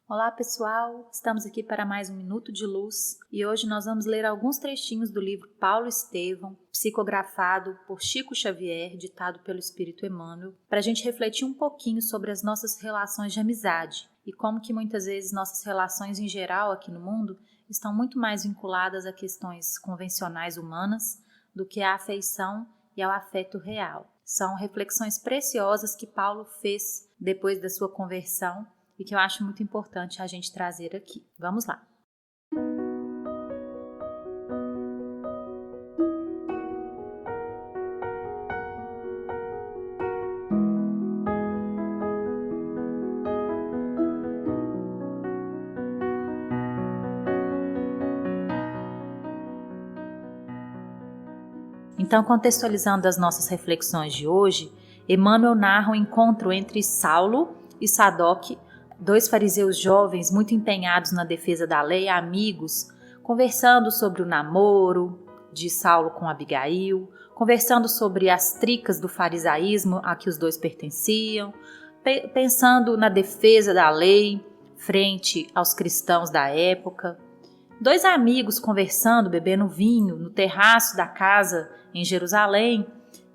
Olá pessoal, estamos aqui para mais um Minuto de Luz e hoje nós vamos ler alguns trechinhos do livro Paulo Estevão, psicografado por Chico Xavier, ditado pelo Espírito Emmanuel, para a gente refletir um pouquinho sobre as nossas relações de amizade e como que muitas vezes nossas relações em geral aqui no mundo estão muito mais vinculadas a questões convencionais humanas do que à afeição e ao afeto real. São reflexões preciosas que Paulo fez depois da sua conversão e que eu acho muito importante a gente trazer aqui. Vamos lá! Então, contextualizando as nossas reflexões de hoje, Emmanuel narra um encontro entre Saulo e Sadoc, dois fariseus jovens muito empenhados na defesa da lei, amigos, conversando sobre o namoro de Saulo com Abigail, conversando sobre as tricas do farisaísmo a que os dois pertenciam, pensando na defesa da lei frente aos cristãos da época. Dois amigos conversando, bebendo vinho no terraço da casa em Jerusalém.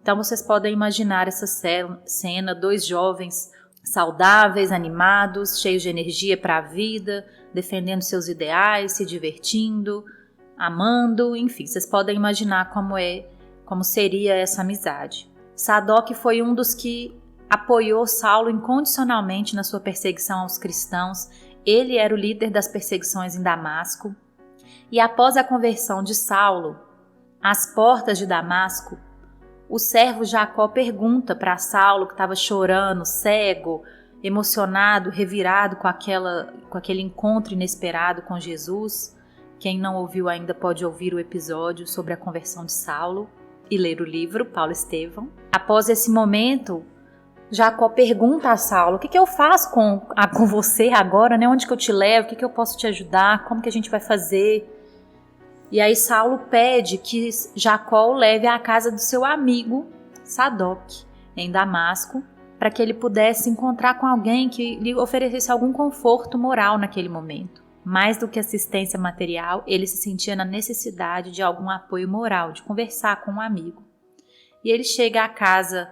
Então vocês podem imaginar essa cena, dois jovens saudáveis, animados, cheios de energia para a vida, defendendo seus ideais, se divertindo, amando, enfim, vocês podem imaginar como seria essa amizade. Sadoc foi um dos que apoiou Saulo incondicionalmente na sua perseguição aos cristãos. Ele era o líder das perseguições em Damasco. E após a conversão de Saulo, às portas de Damasco, o servo Jacó pergunta para Saulo, que estava chorando, cego, emocionado, revirado com aquele encontro inesperado com Jesus. Quem não ouviu ainda pode ouvir o episódio sobre a conversão de Saulo e ler o livro Paulo Estevão. Após esse momento, Jacó pergunta a Saulo: o que eu faço com você agora? Né? Onde que eu te levo? O que eu posso te ajudar? Como que a gente vai fazer? E aí Saulo pede que Jacó o leve à casa do seu amigo Sadoc, em Damasco, para que ele pudesse encontrar com alguém que lhe oferecesse algum conforto moral naquele momento. Mais do que assistência material, ele se sentia na necessidade de algum apoio moral, de conversar com um amigo. E ele chega à casa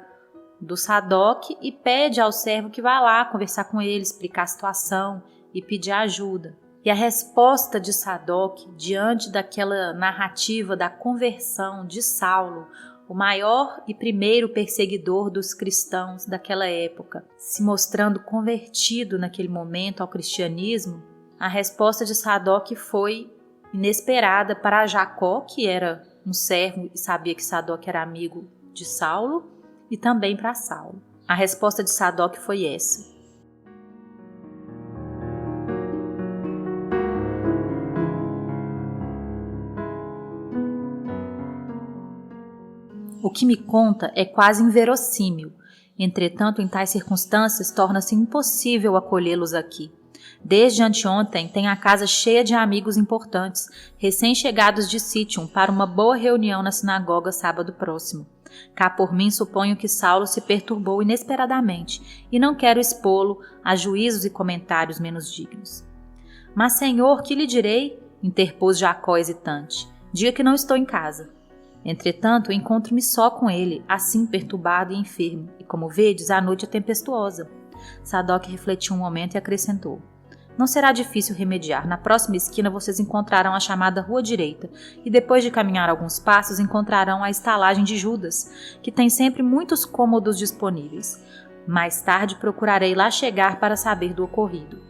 do Sadoc e pede ao servo que vá lá conversar com ele, explicar a situação e pedir ajuda. E a resposta de Sadoc, diante daquela narrativa da conversão de Saulo, o maior e primeiro perseguidor dos cristãos daquela época, se mostrando convertido naquele momento ao cristianismo, a resposta de Sadoc foi inesperada para Jacó, que era um servo e sabia que Sadoc era amigo de Saulo, e também para Saulo. A resposta de Sadoc foi essa: o que me conta é quase inverossímil. Entretanto, em tais circunstâncias, torna-se impossível acolhê-los aqui. Desde anteontem, tenho a casa cheia de amigos importantes, recém-chegados de Sítium, para uma boa reunião na sinagoga sábado próximo. Cá por mim, suponho que Saulo se perturbou inesperadamente, e não quero expô-lo a juízos e comentários menos dignos. Mas, Senhor, que lhe direi? Interpôs Jacó hesitante. Diga que não estou em casa. Entretanto, encontro-me só com ele, assim perturbado e enfermo, e como vedes, a noite é tempestuosa. Sadoc refletiu um momento e acrescentou: não será difícil remediar. Na próxima esquina vocês encontrarão a chamada Rua Direita, e depois de caminhar alguns passos encontrarão a estalagem de Judas, que tem sempre muitos cômodos disponíveis. Mais tarde procurarei lá chegar para saber do ocorrido.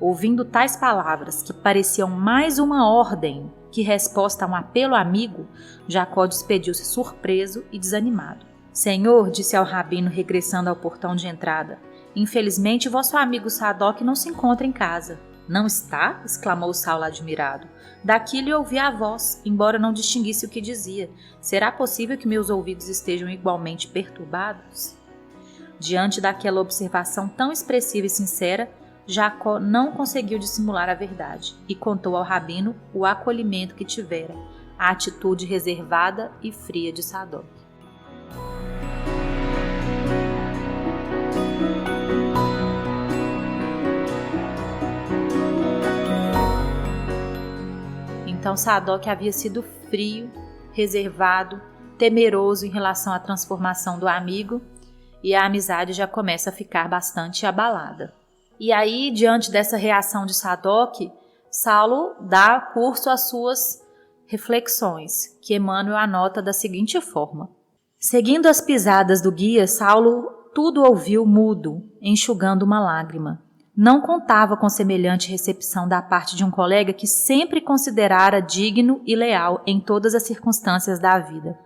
Ouvindo tais palavras, que pareciam mais uma ordem que resposta a um apelo amigo, Jacó despediu-se surpreso e desanimado. Senhor, disse ao rabino regressando ao portão de entrada, infelizmente vosso amigo Sadoc não se encontra em casa. Não está? Exclamou Saulo admirado. Daqui lhe ouvi a voz, embora não distinguisse o que dizia. Será possível que meus ouvidos estejam igualmente perturbados? Diante daquela observação tão expressiva e sincera, Jacó não conseguiu dissimular a verdade e contou ao rabino o acolhimento que tivera, a atitude reservada e fria de Sadoc. então Sadoc havia sido frio, reservado, temeroso em relação à transformação do amigo, e a amizade já começa a ficar bastante abalada. E aí, diante dessa reação de Sadoc, Saulo dá curso às suas reflexões, que Emmanuel anota da seguinte forma: seguindo as pisadas do guia, Saulo tudo ouviu mudo, enxugando uma lágrima. Não contava com semelhante recepção da parte de um colega que sempre considerara digno e leal em todas as circunstâncias da vida.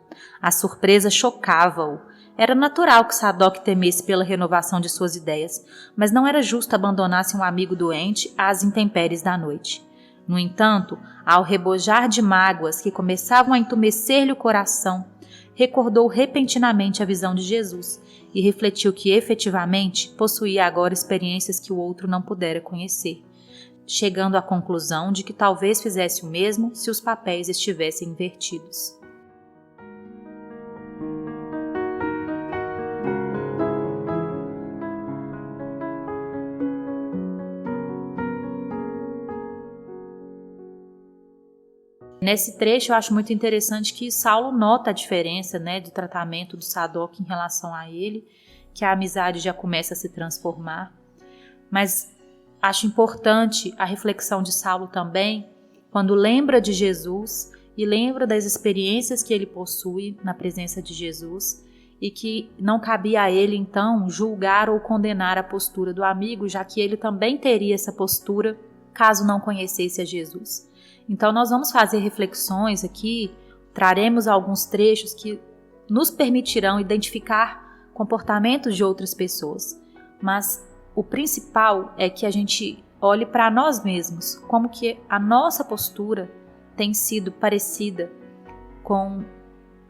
A surpresa chocava-o. Era natural que Sadoc temesse pela renovação de suas ideias, mas não era justo abandonar-se um amigo doente às intempéries da noite. No entanto, ao rebojar de mágoas que começavam a entumecer-lhe o coração, recordou repentinamente a visão de Jesus e refletiu que efetivamente possuía agora experiências que o outro não pudera conhecer, chegando à conclusão de que talvez fizesse o mesmo se os papéis estivessem invertidos. Nesse trecho eu acho muito interessante que Saulo nota a diferença, do tratamento do Sadoc em relação a ele, que a amizade já começa a se transformar. Mas acho importante a reflexão de Saulo também, quando lembra de Jesus e lembra das experiências que ele possui na presença de Jesus, e que não cabia a ele então julgar ou condenar a postura do amigo, já que ele também teria essa postura caso não conhecesse a Jesus. Então nós vamos fazer reflexões aqui, traremos alguns trechos que nos permitirão identificar comportamentos de outras pessoas, mas o principal é que a gente olhe para nós mesmos, como que a nossa postura tem sido parecida com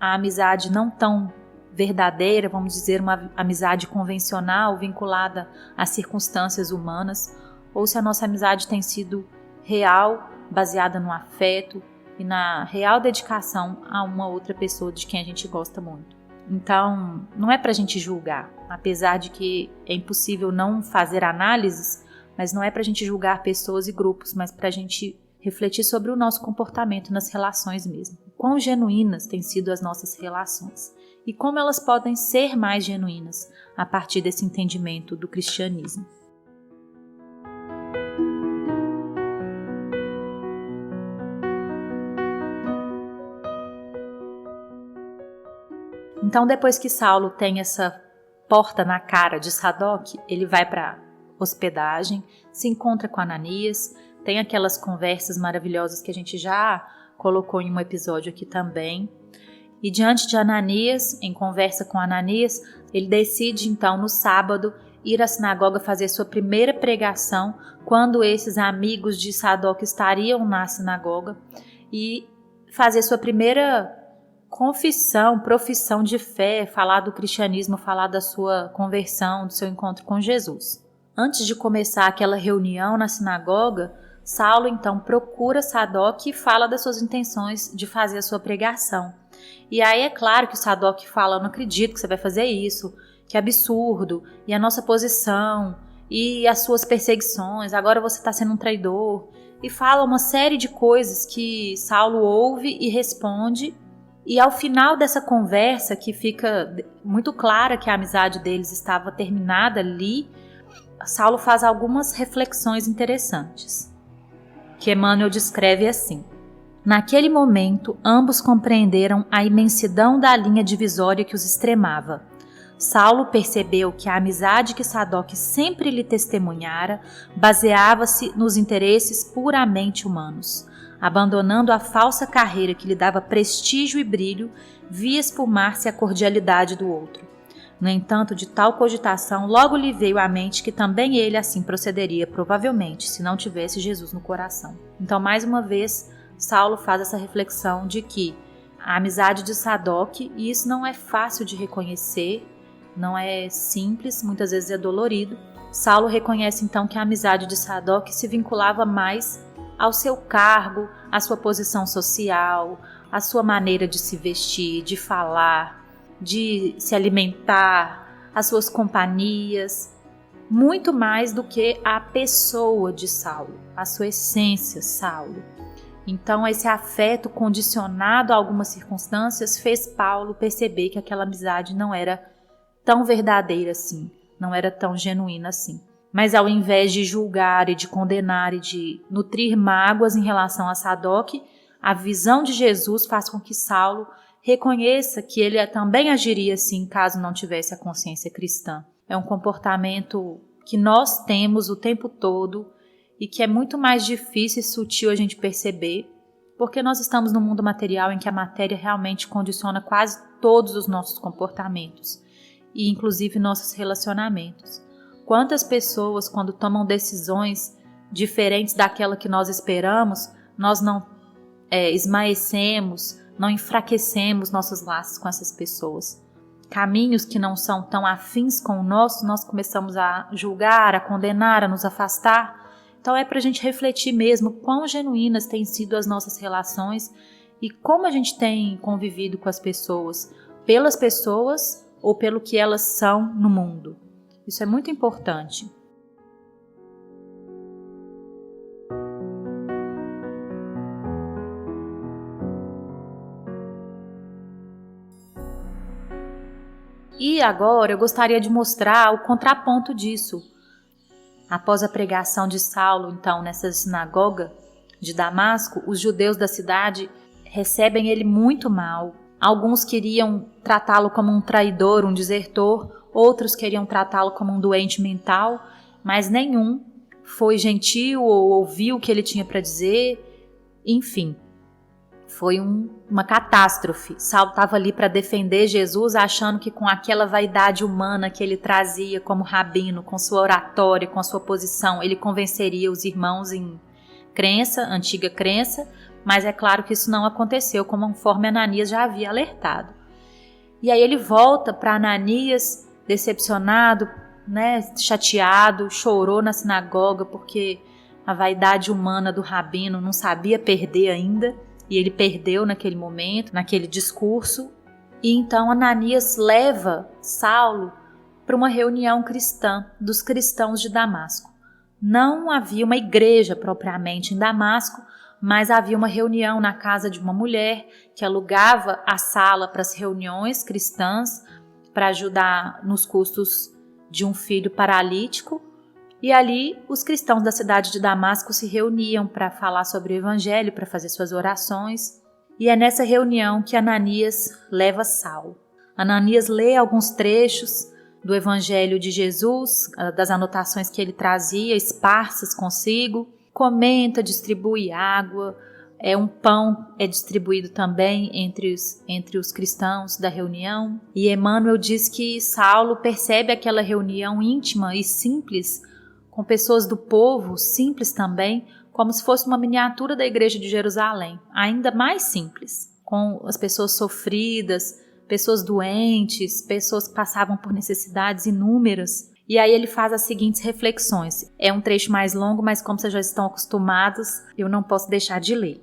a amizade não tão verdadeira, vamos dizer, uma amizade convencional vinculada às circunstâncias humanas, ou se a nossa amizade tem sido real, baseada no afeto e na real dedicação a uma outra pessoa de quem a gente gosta muito. Então, não é para a gente julgar, apesar de que é impossível não fazer análises, mas não é para a gente julgar pessoas e grupos, mas para a gente refletir sobre o nosso comportamento nas relações mesmo. Quão genuínas têm sido as nossas relações e como elas podem ser mais genuínas a partir desse entendimento do cristianismo. Então, depois que Saulo tem essa porta na cara de Sadoc, ele vai para hospedagem, se encontra com Ananias, tem aquelas conversas maravilhosas que a gente já colocou em um episódio aqui também. E diante de Ananias, em conversa com Ananias, ele decide então no sábado ir à sinagoga fazer sua primeira pregação, quando esses amigos de Sadoc estariam na sinagoga, e fazer sua primeira confissão, profissão de fé, falar do cristianismo, falar da sua conversão, do seu encontro com Jesus. Antes de começar aquela reunião na sinagoga, Saulo então procura Sadoc e fala das suas intenções de fazer a sua pregação. E aí é claro que o Sadoc fala: eu não acredito que você vai fazer isso, que absurdo, e a nossa posição, e as suas perseguições, agora você está sendo um traidor. E fala uma série de coisas que Saulo ouve e responde. E ao final dessa conversa, que fica muito clara que a amizade deles estava terminada ali, Saulo faz algumas reflexões interessantes, que Emmanuel descreve assim: naquele momento, ambos compreenderam a imensidão da linha divisória que os extremava. Saulo percebeu que a amizade que Sadoc sempre lhe testemunhara baseava-se nos interesses puramente humanos. Abandonando a falsa carreira que lhe dava prestígio e brilho, via esfumar-se a cordialidade do outro. No entanto, de tal cogitação, logo lhe veio à mente que também ele assim procederia, provavelmente, se não tivesse Jesus no coração. Então, mais uma vez, Saulo faz essa reflexão de que a amizade de Sadoc, e isso não é fácil de reconhecer, não é simples, muitas vezes é dolorido. Saulo reconhece então que a amizade de Sadoc se vinculava mais ao seu cargo, à sua posição social, à sua maneira de se vestir, de falar, de se alimentar, às suas companhias, muito mais do que a pessoa de Saulo, a sua essência, Saulo. Então esse afeto condicionado a algumas circunstâncias fez Paulo perceber que aquela amizade não era tão verdadeira assim, não era tão genuína assim. Mas ao invés de julgar e de condenar e de nutrir mágoas em relação a Sadoc, a visão de Jesus faz com que Saulo reconheça que ele também agiria assim caso não tivesse a consciência cristã. É um comportamento que nós temos o tempo todo e que é muito mais difícil e sutil a gente perceber, porque nós estamos num mundo material em que a matéria realmente condiciona quase todos os nossos comportamentos e inclusive nossos relacionamentos. Quantas pessoas, quando tomam decisões diferentes daquela que nós esperamos, nós não esmaecemos, não enfraquecemos nossos laços com essas pessoas. Caminhos que não são tão afins com o nosso, nós começamos a julgar, a condenar, a nos afastar. Então é para a gente refletir mesmo quão genuínas têm sido as nossas relações e como a gente tem convivido com as pessoas, pelas pessoas ou pelo que elas são no mundo. Isso é muito importante. E agora eu gostaria de mostrar o contraponto disso. Após a pregação de Saulo, então, nessa sinagoga de Damasco, os judeus da cidade recebem ele muito mal. Alguns queriam tratá-lo como um traidor, um desertor, outros queriam tratá-lo como um doente mental, mas nenhum foi gentil ou ouviu o que ele tinha para dizer. Enfim, foi uma catástrofe. Saulo estava ali para defender Jesus, achando que com aquela vaidade humana que ele trazia como rabino, com sua oratória, com a sua posição, ele convenceria os irmãos em crença, antiga crença, mas é claro que isso não aconteceu, conforme Ananias já havia alertado. E aí ele volta para Ananias, decepcionado, chateado, chorou na sinagoga porque a vaidade humana do rabino não sabia perder ainda. E ele perdeu naquele momento, naquele discurso. E então Ananias leva Saulo para uma reunião cristã dos cristãos de Damasco. Não havia uma igreja propriamente em Damasco, mas havia uma reunião na casa de uma mulher que alugava a sala para as reuniões cristãs para ajudar nos custos de um filho paralítico. E ali os cristãos da cidade de Damasco se reuniam para falar sobre o evangelho, para fazer suas orações. E é nessa reunião que Ananias leva Saulo. Ananias lê alguns trechos do evangelho de Jesus, das anotações que ele trazia, esparsas consigo, comenta, distribui água, um pão é distribuído também entre os cristãos da reunião. E Emmanuel diz que Saulo percebe aquela reunião íntima e simples, com pessoas do povo, simples também, como se fosse uma miniatura da igreja de Jerusalém, ainda mais simples, com as pessoas sofridas, pessoas doentes, pessoas que passavam por necessidades inúmeras. E aí ele faz as seguintes reflexões. É um trecho mais longo, mas como vocês já estão acostumados, eu não posso deixar de ler.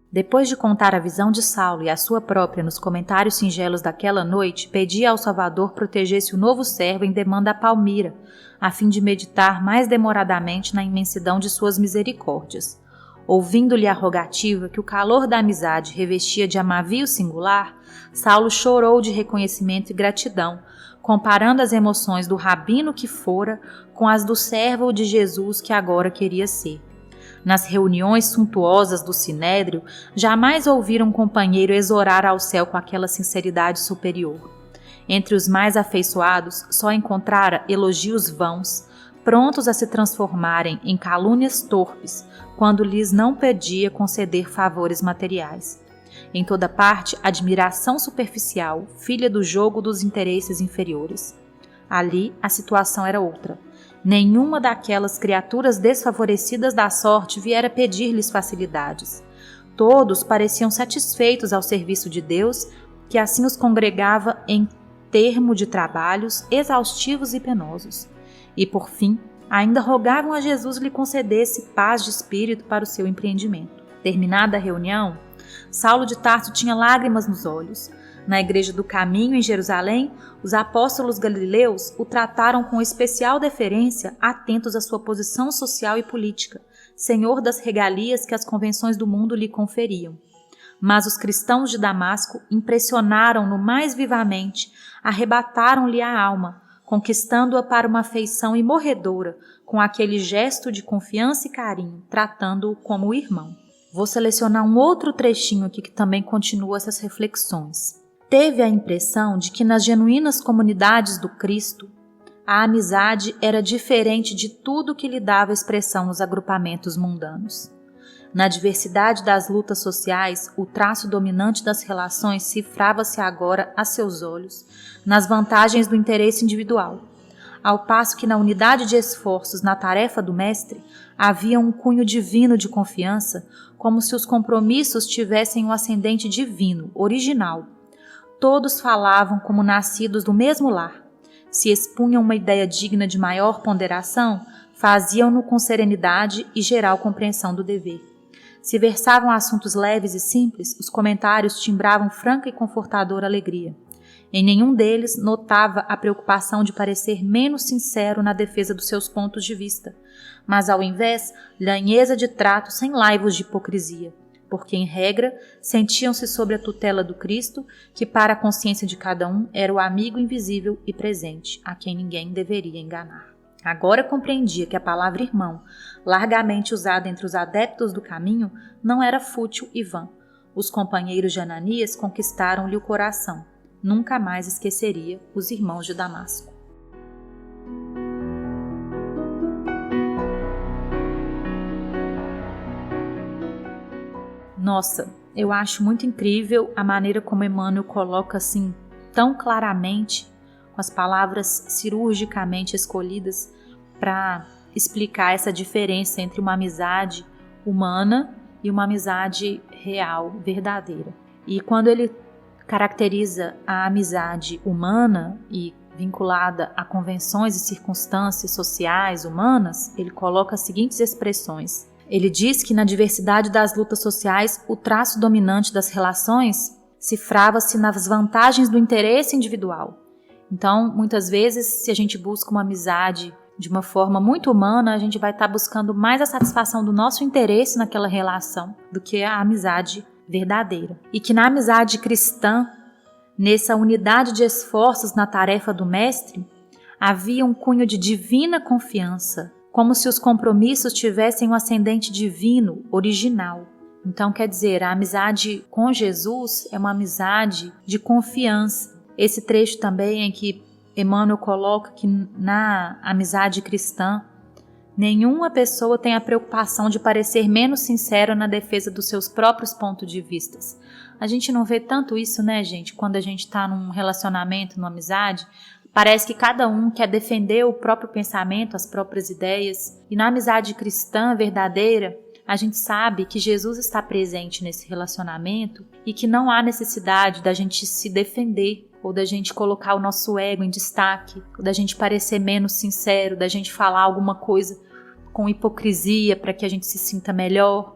Depois de contar a visão de Saulo e a sua própria nos comentários singelos daquela noite, pedia ao Salvador protegesse o novo servo em demanda a Palmira, a fim de meditar mais demoradamente na imensidão de suas misericórdias. Ouvindo-lhe a rogativa que o calor da amizade revestia de amavio singular, Saulo chorou de reconhecimento e gratidão, comparando as emoções do rabino que fora com as do servo de Jesus que agora queria ser. Nas reuniões suntuosas do Sinédrio, jamais ouvira um companheiro exorar ao céu com aquela sinceridade superior. Entre os mais afeiçoados, só encontrara elogios vãos, prontos a se transformarem em calúnias torpes, quando lhes não pedia conceder favores materiais. Em toda parte, admiração superficial, filha do jogo dos interesses inferiores. Ali, a situação era outra. Nenhuma daquelas criaturas desfavorecidas da sorte viera pedir-lhes facilidades. Todos pareciam satisfeitos ao serviço de Deus, que assim os congregava em termo de trabalhos exaustivos e penosos. E, por fim, ainda rogavam a Jesus lhe concedesse paz de espírito para o seu empreendimento. Terminada a reunião, Saulo de Tarso tinha lágrimas nos olhos. Na Igreja do Caminho, em Jerusalém, os apóstolos galileus o trataram com especial deferência, atentos à sua posição social e política, senhor das regalias que as convenções do mundo lhe conferiam. Mas os cristãos de Damasco impressionaram-no mais vivamente, arrebataram-lhe a alma, conquistando-a para uma afeição imorredora, com aquele gesto de confiança e carinho, tratando-o como irmão. Vou selecionar um outro trechinho aqui que também continua essas reflexões. Teve a impressão de que nas genuínas comunidades do Cristo, a amizade era diferente de tudo que lhe dava expressão nos agrupamentos mundanos. Na diversidade das lutas sociais, o traço dominante das relações cifrava-se agora a seus olhos nas vantagens do interesse individual, ao passo que na unidade de esforços na tarefa do mestre havia um cunho divino de confiança, como se os compromissos tivessem um ascendente divino, original. Todos falavam como nascidos do mesmo lar. Se expunham uma ideia digna de maior ponderação, faziam-no com serenidade e geral compreensão do dever. Se versavam assuntos leves e simples, os comentários timbravam franca e confortadora alegria. Em nenhum deles notava a preocupação de parecer menos sincero na defesa dos seus pontos de vista, mas, ao invés, lhanheza de trato sem laivos de hipocrisia, porque, em regra, sentiam-se sob a tutela do Cristo, que, para a consciência de cada um, era o amigo invisível e presente, a quem ninguém deveria enganar. Agora compreendia que a palavra irmão, largamente usada entre os adeptos do caminho, não era fútil e vã. Os companheiros de Ananias conquistaram-lhe o coração. Nunca mais esqueceria os irmãos de Damasco. Nossa, eu acho muito incrível a maneira como Emmanuel coloca assim tão claramente, com as palavras cirurgicamente escolhidas para explicar essa diferença entre uma amizade humana e uma amizade real, verdadeira. E quando ele caracteriza a amizade humana e vinculada a convenções e circunstâncias sociais humanas, ele coloca as seguintes expressões. Ele diz que na diversidade das lutas sociais, o traço dominante das relações cifrava-se nas vantagens do interesse individual. Então, muitas vezes, se a gente busca uma amizade de uma forma muito humana, a gente vai estar buscando mais a satisfação do nosso interesse naquela relação do que a amizade verdadeira. E que na amizade cristã, nessa unidade de esforços na tarefa do mestre, havia um cunho de divina confiança, como se os compromissos tivessem um ascendente divino, original. Então, quer dizer, a amizade com Jesus é uma amizade de confiança. Esse trecho também em que Emmanuel coloca que na amizade cristã, nenhuma pessoa tem a preocupação de parecer menos sincera na defesa dos seus próprios pontos de vista. A gente não vê tanto isso, né, gente? Quando a gente está num relacionamento, numa amizade, parece que cada um quer defender o próprio pensamento, as próprias ideias. E na amizade cristã verdadeira, a gente sabe que Jesus está presente nesse relacionamento e que não há necessidade da gente se defender ou da gente colocar o nosso ego em destaque, ou da gente parecer menos sincero, da gente falar alguma coisa com hipocrisia para que a gente se sinta melhor.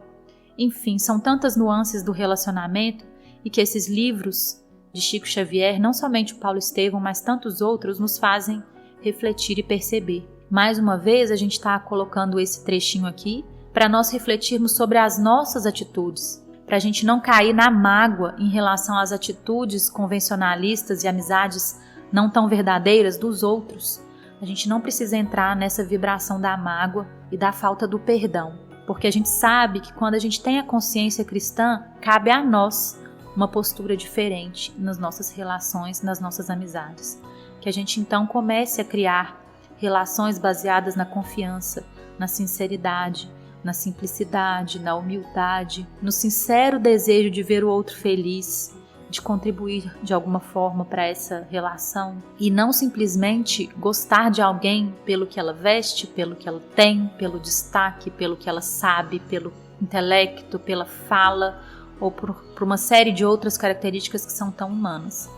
Enfim, são tantas nuances do relacionamento e que esses livros de Chico Xavier, não somente o Paulo Estevão, mas tantos outros, nos fazem refletir e perceber. Mais uma vez, a gente está colocando esse trechinho aqui para nós refletirmos sobre as nossas atitudes, para a gente não cair na mágoa em relação às atitudes convencionalistas e amizades não tão verdadeiras dos outros. A gente não precisa entrar nessa vibração da mágoa e da falta do perdão, porque a gente sabe que quando a gente tem a consciência cristã, cabe a nós uma postura diferente nas nossas relações, nas nossas amizades. Que a gente então comece a criar relações baseadas na confiança, na sinceridade, na simplicidade, na humildade, no sincero desejo de ver o outro feliz, de contribuir de alguma forma para essa relação e não simplesmente gostar de alguém pelo que ela veste, pelo que ela tem, pelo destaque, pelo que ela sabe, pelo intelecto, pela fala ou por uma série de outras características que são tão humanas.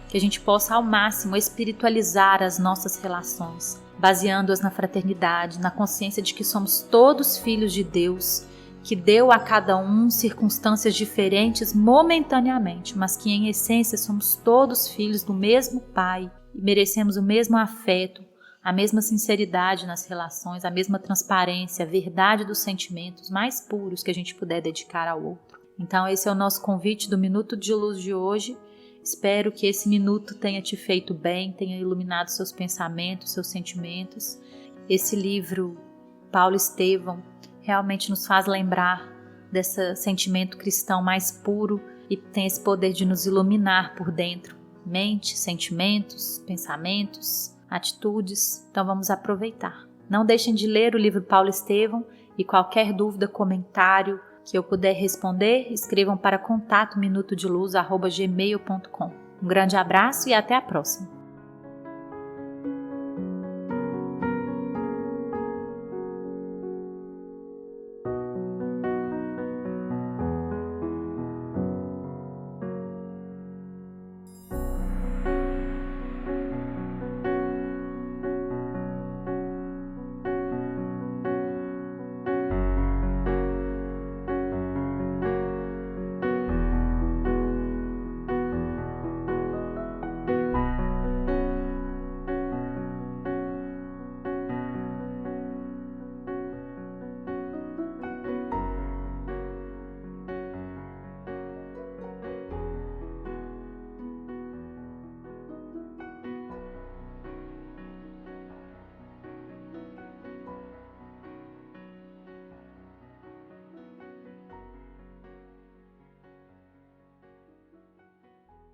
Que a gente possa ao máximo espiritualizar as nossas relações, baseando-as na fraternidade, na consciência de que somos todos filhos de Deus que deu a cada um circunstâncias diferentes momentaneamente, mas que em essência somos todos filhos do mesmo Pai e merecemos o mesmo afeto, a mesma sinceridade nas relações, a mesma transparência, a verdade dos sentimentos mais puros que a gente puder dedicar ao outro. Então esse é o nosso convite do Minuto de Luz de hoje. Espero que esse minuto tenha te feito bem, tenha iluminado seus pensamentos, seus sentimentos. Esse livro, Paulo Estevão, realmente nos faz lembrar desse sentimento cristão mais puro e tem esse poder de nos iluminar por dentro. Mente, sentimentos, pensamentos, atitudes. Então vamos aproveitar. Não deixem de ler o livro Paulo Estevão e qualquer dúvida, comentário que eu puder responder, escrevam para contato minutodeluz@gmail.com. Um grande abraço e até a próxima.